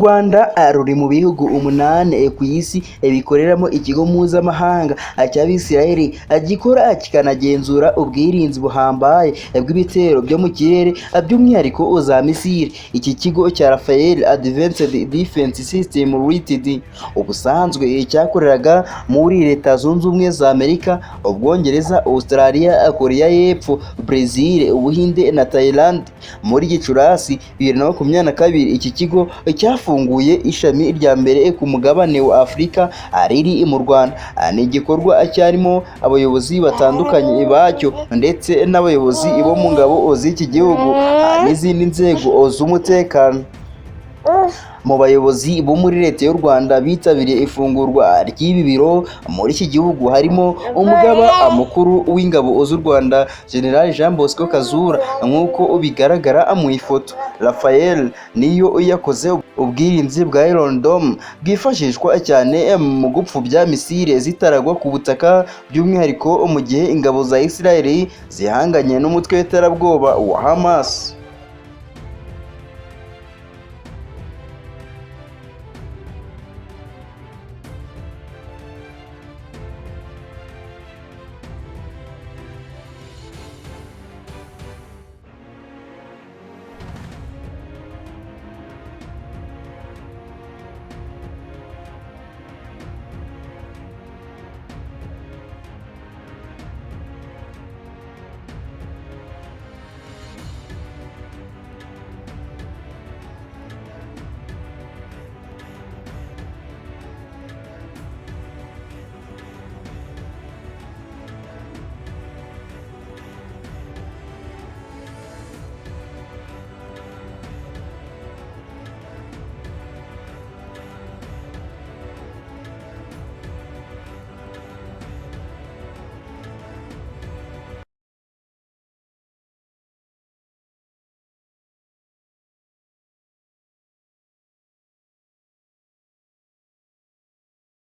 Rwanda ruri mu bihugu 8 ku isi bikoreramo ikigo mpuzamahanga cy'Abisirayeli gikora kikanagenzura ubwirinzi buhambaye bw'ibitero byo mu kirere by'umwihariko za Misiri. Iki kigo cya Rafael Advanced Defense System Ltd ubusanzwe cyakoreraga muri Leta Zunze Ubumwe za Amerika, Ubwongereza, Australia, Korea y'Epfo, Brazil, Ubuhinde na Thailand. Muri Gicurasi 2022 iki kigo cyafunguye ishami rya mbere ku mugabane wa Afurika riri mu Rwanda. Ni igikorwa cyarimo abayobozi batandukanye bacyo ndetse n'abayobozi bo mu ngabo z'iki gihugu n'izindi nzego z'umutekano. Mu bayobozi bo muri Leta y'u Rwanda bitabiriye ifungurwa ry'ibi biro muri iki gihugu harimo umugaba mukuru w'ingabo z'u Rwanda General Jean Bosco Kazura. Nk'uko bigaragara mu ifoto, Rafael niyo yakoze ubwirinzi bwa Iron Dome bwifashishwa cyane mu gupfubya misile zitaragwa ku butaka, by'umwihariko mu gihe ingabo za Israel zihanganye n'umutwe w'iterabwoba wa Hamas.